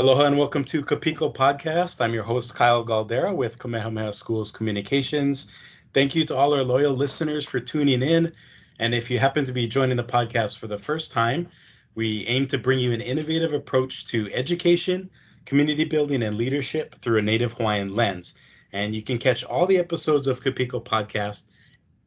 Aloha and welcome to Piko podcast. I'm your host, Kyle Galdera with Kamehameha Schools Communications. Thank you to all our loyal listeners for tuning in. And if you happen to be joining the podcast for the first time, we aim to bring you an innovative approach to education, community building, and leadership through a Native Hawaiian lens. And you can catch all the episodes of Piko podcast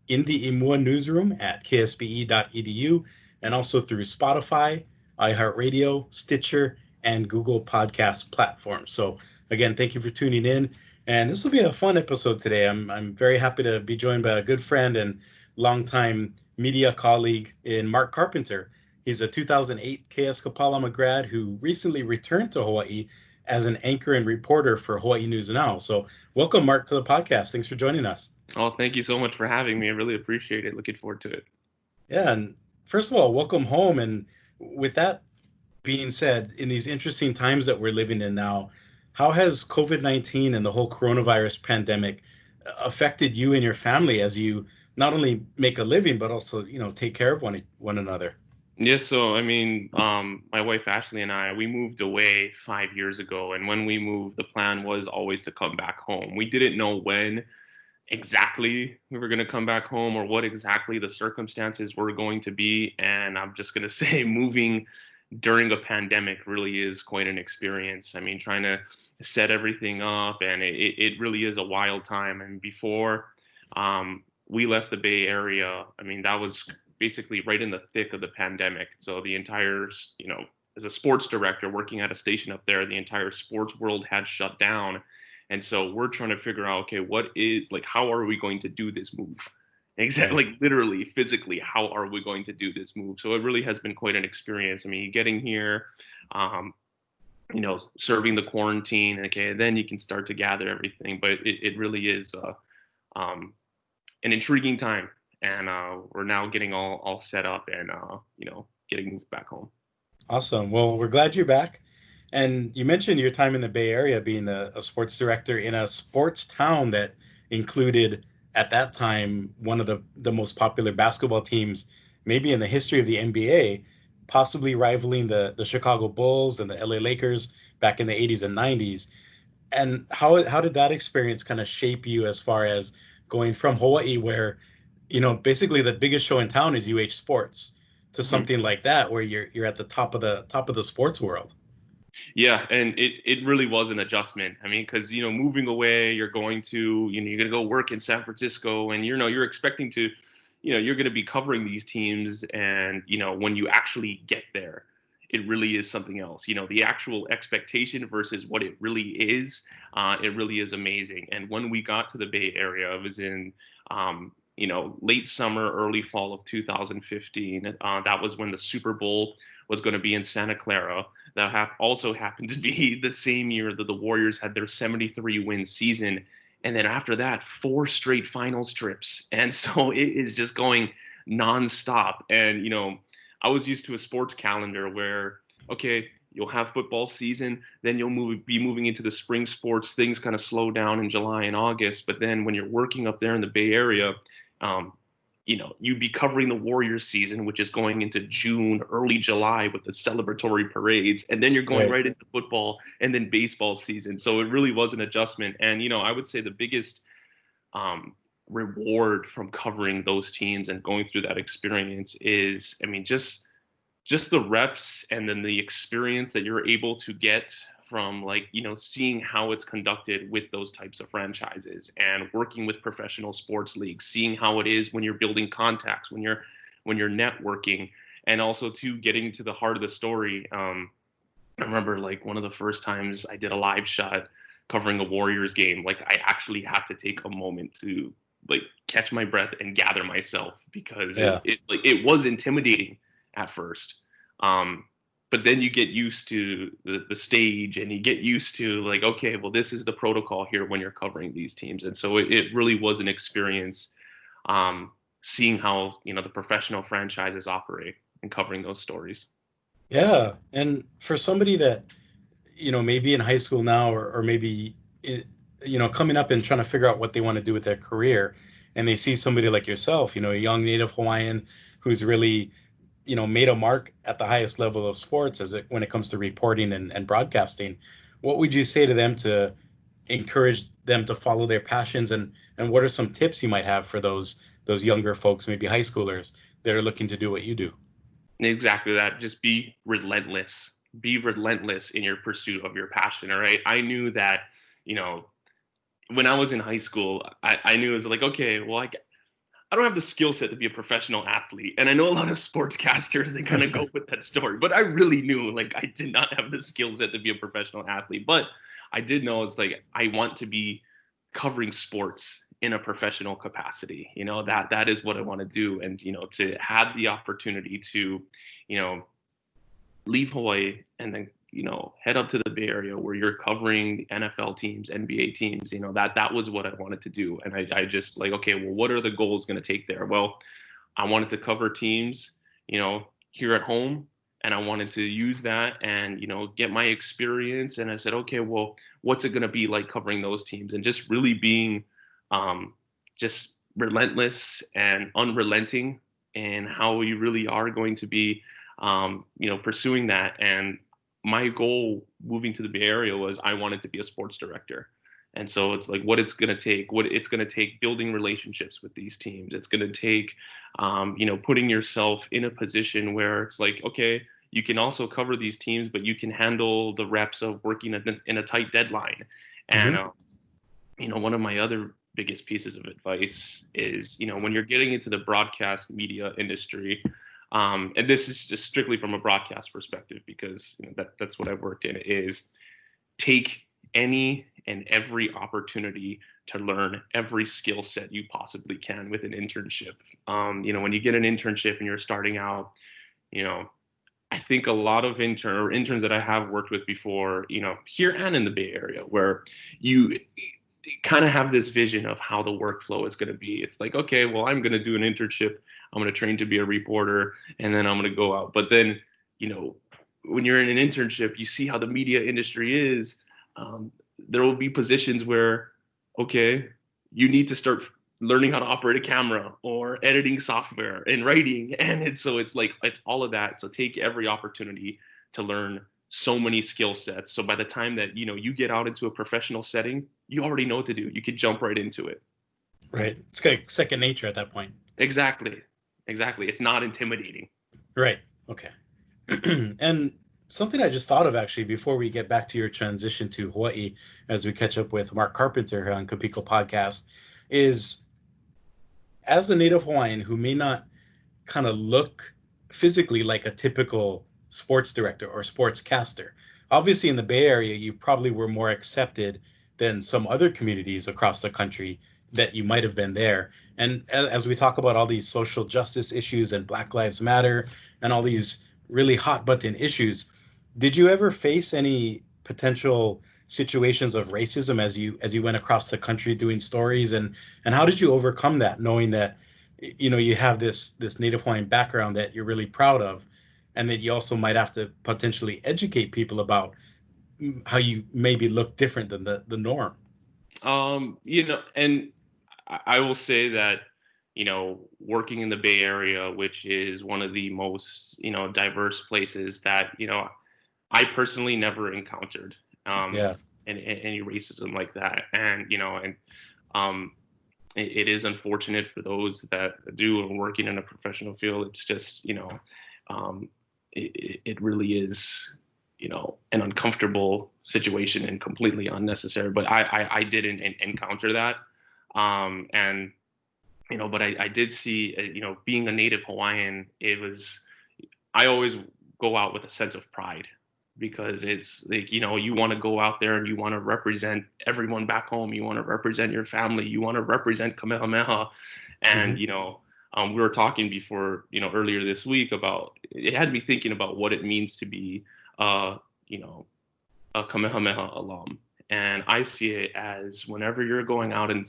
in the Imua newsroom at ksbe.edu and also through Spotify, iHeartRadio, Stitcher, and Google Podcast platforms. So again, thank you for tuning in. And this will be a fun episode today. I'm very happy to be joined by a good friend and longtime media colleague in Mark Carpenter. He's a 2008 KSK'08 grad who recently returned to Hawaii as an anchor and reporter for Hawaii News Now. So welcome, Mark, to the podcast. Thanks for joining us. Oh, thank you so much for having me. I really appreciate it. Looking forward to it. Yeah, and first of all, welcome home. And with that being said, in these interesting times that we're living in now, how has COVID-19 and the whole coronavirus pandemic affected you and your family as you not only make a living, but also, take care of one another? Yes, so my wife Ashley and I, we moved away 5 years ago. And when we moved, the plan was always to come back home. We didn't know when exactly we were going to come back home or what exactly the circumstances were going to be. And I'm just going to say moving during a pandemic really is quite an experience. I mean, trying to set everything up, and it really is a wild time. And before we left the Bay Area, I mean, that was basically right in the thick of the pandemic. So the entire, as a sports director working at a station up there, the entire sports world had shut down. And so we're trying to figure out, okay, how are we going to do this move? Exactly, like literally, physically, how are we going to do this move? So it really has been quite an experience. I mean, getting here, serving the quarantine, okay, then you can start to gather everything. But it really is an intriguing time. And we're now getting all set up and, getting moved back home. Awesome. Well, we're glad you're back. And you mentioned your time in the Bay Area being a sports director in a sports town that included, at that time, one of the most popular basketball teams, maybe in the history of the NBA, possibly rivaling the Chicago Bulls and the LA Lakers back in the 80s and 90s. And how did that experience kind of shape you as far as going from Hawaii, where, basically the biggest show in town is UH Sports, to something like that where you're at the top of the sports world? Yeah, and it really was an adjustment. I mean, because moving away, you're going to go work in San Francisco, and you're expecting to, you're going to be covering these teams, and when you actually get there, it really is something else. The actual expectation versus what it really is, it really is amazing. And when we got to the Bay Area, it was in late summer, early fall of 2015. That was when the Super Bowl was going to be in Santa Clara. That also happened to be the same year that the Warriors had their 73-win season. And then after that, 4 straight finals trips. And so it is just going nonstop. And, I was used to a sports calendar where, okay, you'll have football season, then you'll be moving into the spring sports. Things kind of slow down in July and August. But then when you're working up there in the Bay Area, you'd be covering the Warriors season, which is going into June, early July with the celebratory parades. And then you're going right into football and then baseball season. So it really was an adjustment. And, I would say the biggest reward from covering those teams and going through that experience is, just the reps and then the experience that you're able to get from seeing how it's conducted with those types of franchises and working with professional sports leagues, seeing how it is when you're building contacts, when you're networking, and also to getting to the heart of the story. I remember one of the first times I did a live shot covering a Warriors game, I actually had to take a moment to catch my breath and gather myself, because it was intimidating at first. But then you get used to the stage, and you get used to okay, well, this is the protocol here when you're covering these teams. And so it really was an experience, seeing how, the professional franchises operate and covering those stories. Yeah. And for somebody that, maybe in high school now, or maybe, coming up and trying to figure out what they want to do with their career, and they see somebody like yourself, a young Native Hawaiian who's really made a mark at the highest level of sports when it comes to reporting and broadcasting. What would you say to them to encourage them to follow their passions, and what are some tips you might have for those younger folks, maybe high schoolers, that are looking to do what you do? Exactly that. Just be relentless. Be relentless in your pursuit of your passion. All right. I knew that, you know, when I was in high school, I knew it was like, okay, well, I don't have the skill set to be a professional athlete. And I know a lot of sportscasters, they kind of go with that story, but I really knew like I did not have the skill set to be a professional athlete. But I did know it's like I want to be covering sports in a professional capacity. That is what I want to do. And, to have the opportunity to, you know, leave Hawaii and then, head up to the Bay Area where you're covering NFL teams, NBA teams, that was what I wanted to do. And I just like, okay, well, what are the goals going to take there? Well, I wanted to cover teams, here at home. And I wanted to use that and, get my experience. And I said, okay, well, what's it going to be like covering those teams? And just really being just relentless and unrelenting in how we really are going to be, pursuing that. And my goal moving to the Bay Area was I wanted to be a sports director. And so it's like what it's going to take building relationships with these teams. It's going to take, putting yourself in a position where it's like, okay, you can also cover these teams, but you can handle the reps of working in a tight deadline. And, one of my other biggest pieces of advice is, when you're getting into the broadcast media industry, and this is just strictly from a broadcast perspective because that's what I've worked in, is take any and every opportunity to learn every skill set you possibly can with an internship. When you get an internship and you're starting out, I think a lot of interns that I have worked with before, here and in the Bay Area, where you kind of have this vision of how the workflow is going to be. It's like, okay, well, I'm going to do an internship. I'm going to train to be a reporter, and then I'm going to go out. But then, when you're in an internship, you see how the media industry is. There will be positions where, okay, you need to start learning how to operate a camera or editing software and writing. And it's all of that. So take every opportunity to learn so many skill sets. So by the time that, you get out into a professional setting, you already know what to do. You could jump right into it. Right. It's like second nature at that point. Exactly. It's not intimidating. Right. Okay. And something I just thought of actually before we get back to your transition to Hawaii, as we catch up with Mark Carpenter here on Piko podcast, is as a native Hawaiian who may not kind of look physically like a typical sports director or sportscaster. Obviously, in the Bay Area, you probably were more accepted than some other communities across the country that you might have been there. And as we talk about all these social justice issues and Black Lives Matter and all these really hot button issues, did you ever face any potential situations of racism as you went across the country doing stories, and how did you overcome that, knowing that you have this Native Hawaiian background that you're really proud of, and that you also might have to potentially educate people about how you maybe look different than the norm? And I will say that, working in the Bay Area, which is one of the most, diverse places that, I personally never encountered Yeah. any racism like that. And, it is unfortunate for those that do working in a professional field. It's just, it really is, an uncomfortable situation and completely unnecessary. But I didn't encounter that. And, but I did see, being a native Hawaiian, I always go out with a sense of pride, because it's like, you want to go out there and you want to represent everyone back home. You want to represent your family. You want to represent Kamehameha. And, we were talking before, earlier this week about, it had me thinking about what it means to be, a Kamehameha alum. And I see it as whenever you're going out in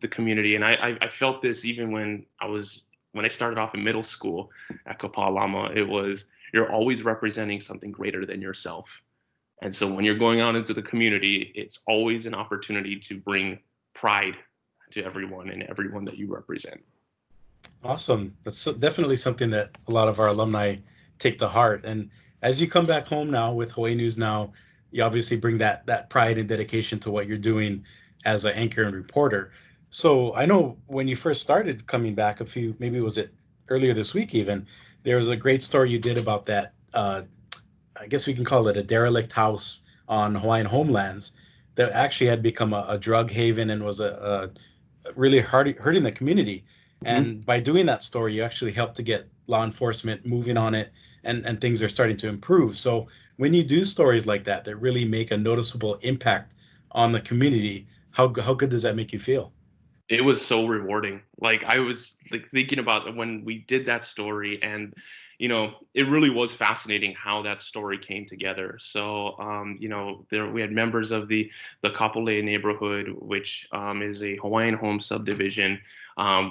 the community, and I felt this even when I started off in middle school at Kapalama, it was, you're always representing something greater than yourself. And so when you're going out into the community, it's always an opportunity to bring pride to everyone and everyone that you represent. Awesome. That's definitely something that a lot of our alumni take to heart. And as you come back home now with Hawaii News Now, you obviously bring that pride and dedication to what you're doing as an anchor and reporter. So I know when you first started coming back, maybe was it earlier this week even, there was a great story you did about that. I guess we can call it a derelict house on Hawaiian homelands that actually had become a drug haven and was really hurting the community. Mhm. And by doing that story, you actually help to get law enforcement moving on it, and things are starting to improve. So when you do stories like that that really make a noticeable impact on the community, how good does that make you feel? It was so rewarding. Like I was like thinking about when we did that story, and it really was fascinating how that story came together. So there we had members of the Kapolei neighborhood, which is a Hawaiian home subdivision,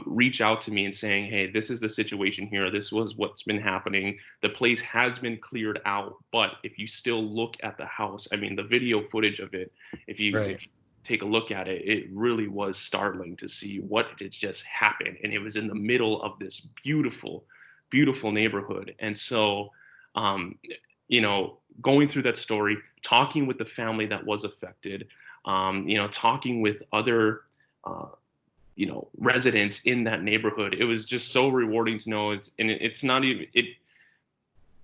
reach out to me and saying, "Hey, this is the situation here. This was what's been happening. The place has been cleared out, but if you still look at the house, I mean, the video footage of it, Right. if you take a look at it, it really was startling to see what had just happened. And it was in the middle of this beautiful, beautiful neighborhood. And so, um, going through that story, talking with the family that was affected, talking with other, uh, residents in that neighborhood, it was just so rewarding to know. It's not even it.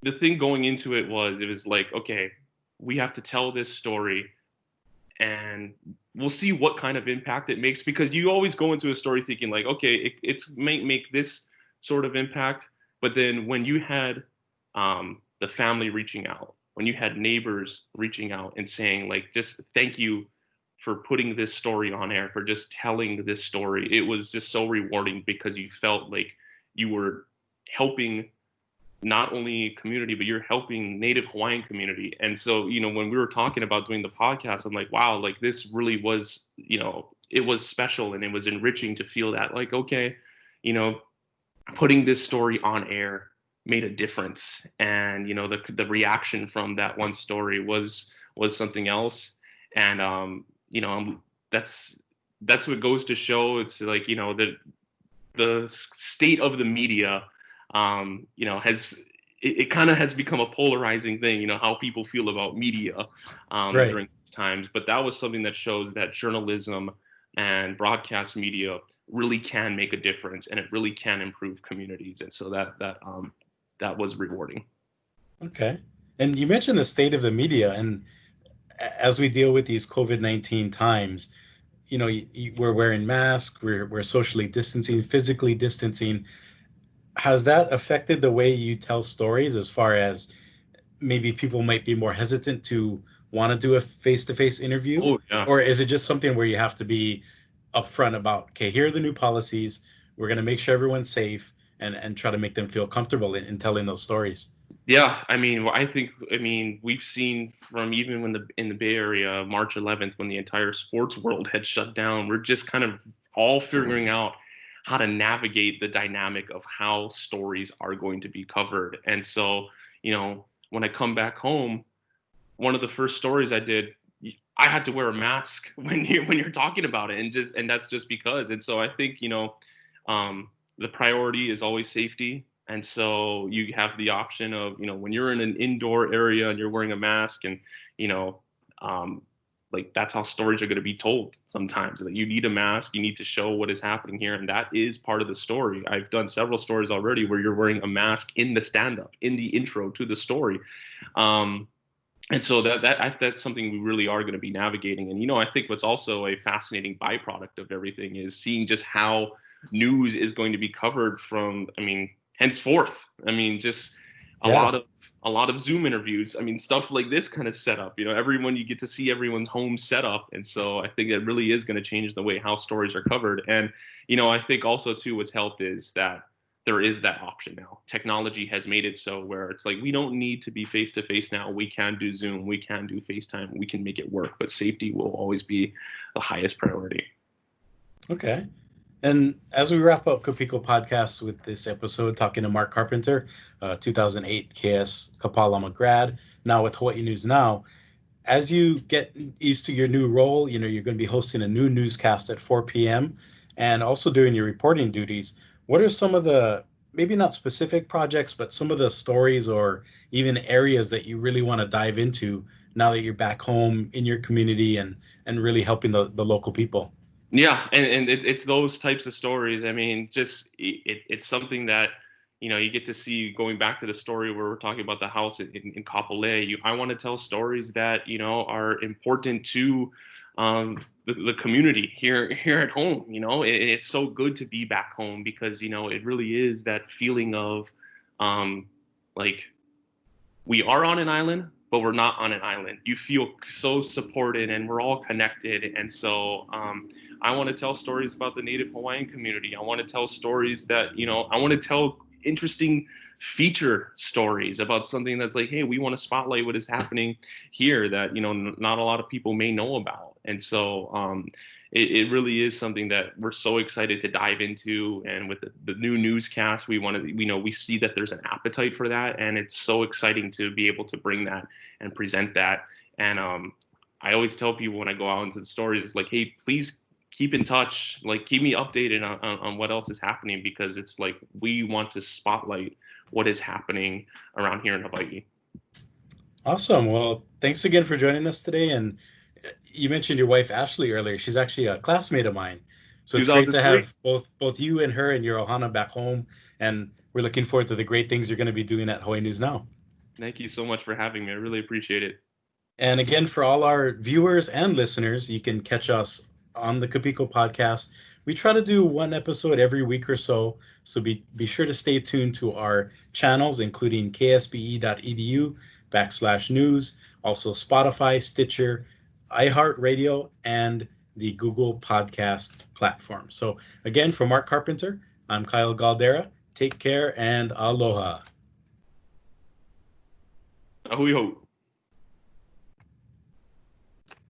The thing going into it was like, okay, we have to tell this story and we'll see what kind of impact it makes, because you always go into a story thinking like, okay, it's may make this sort of impact. But then when you had the family reaching out, when you had neighbors reaching out and saying like, just thank you for putting this story on air, for just telling this story, it was just so rewarding because you felt like you were helping not only community, but you're helping Native Hawaiian community. And so, when we were talking about doing the podcast, I'm like, wow, like this really was, it was special and it was enriching to feel that, like, okay, you know, putting this story on air made a difference. And, the reaction from that one story was something else. And, that's, that's what goes to show. It's like, the state of the media, has it kind of has become a polarizing thing. How people feel about media Right. during these times. But that was something that shows that journalism and broadcast media really can make a difference, and it really can improve communities. And so that was rewarding. Okay. And you mentioned the state of the media, and as we deal with these COVID-19 times, we're wearing masks, we're socially distancing, physically distancing. Has that affected the way you tell stories as far as maybe people might be more hesitant to want to do a face-to-face interview? Oh yeah. Or is it just something where you have to be upfront about, okay, here are the new policies, we're going to make sure everyone's safe, and try to make them feel comfortable in telling those stories? Yeah, I mean, I mean, we've seen from even when in the Bay Area, March 11th, when the entire sports world had shut down, we're just kind of all figuring out how to navigate the dynamic of how stories are going to be covered. And so, when I come back home, one of the first stories I did, I had to wear a mask when you're talking about it, and that's just because. And so I think um, the priority is always safety, and so you have the option of when you're in an indoor area and you're wearing a mask, and you know um, like that's how stories are going to be told sometimes, that you need a mask, you need to show what is happening here, and that is part of the story. I've done several stories already where you're wearing a mask in the stand up, in the intro to the story. um, and so that's something we really are going to be navigating. And I think what's also a fascinating byproduct of everything is seeing just how news is going to be covered from, I mean, henceforth. I mean, just a Yeah. lot of a lot of Zoom interviews. I mean, stuff like this kind of setup. Everyone, you get to see everyone's home setup, and so I think it really is going to change the way how stories are covered. And I think also too, what's helped is that there is that option now. Technology has made it so where it's like we don't need to be face to face now. We can do Zoom, we can do FaceTime, we can make it work, but safety will always be the highest priority. Okay. And as we wrap up Kopiko Podcast with this episode, talking to Mark Carpenter, 2008 KS Kapalama grad, now with Hawaii News Now, as you get used to your new role, you're going to be hosting a new newscast at 4 p.m. and also doing your reporting duties. what are some of the, maybe not specific projects, but some of the stories or even areas that you really want to dive into now that you're back home in your community and really helping the local people? Yeah, and it's those types of stories. I mean, just it's something that you get to see. Going back to the story where we're talking about the house in Kapolei, I want to tell stories that are important to the community here at home. It's so good to be back home because it really is that feeling of um, like we are on an island, but we're not on an island. You feel so supported, and we're all connected. And so, I want to tell stories about the Native Hawaiian community. I want to tell stories that I want to tell interesting feature stories about something that's like, hey, we want to spotlight what is happening here that not a lot of people may know about. And so, it really is something that we're so excited to dive into. And with the new newscast, we see that there's an appetite for that. And it's so exciting to be able to bring that and present that. And I always tell people when I go out into the stories, it's like, hey, please keep in touch, like keep me updated on what else is happening, because it's like we want to spotlight what is happening around here in Hawaii. Awesome. Well, thanks again for joining us today. And you mentioned your wife Ashley earlier. She's actually a classmate of mine. So it's great to 2003. have both you and her and your ohana back home. And we're looking forward to the great things you're going to be doing at Hawaii News Now. Thank you so much for having me. I really appreciate it. And again, for all our viewers and listeners, you can catch us on the Kapiko podcast. We try to do one episode every week or so. So be sure to stay tuned to our channels, including ksbe.edu/news, also Spotify, Stitcher, iHeartRadio, and the Google Podcast platform. So again, for Mark Carpenter, I'm Kyle Galdera. Take care and aloha. Ahui ho.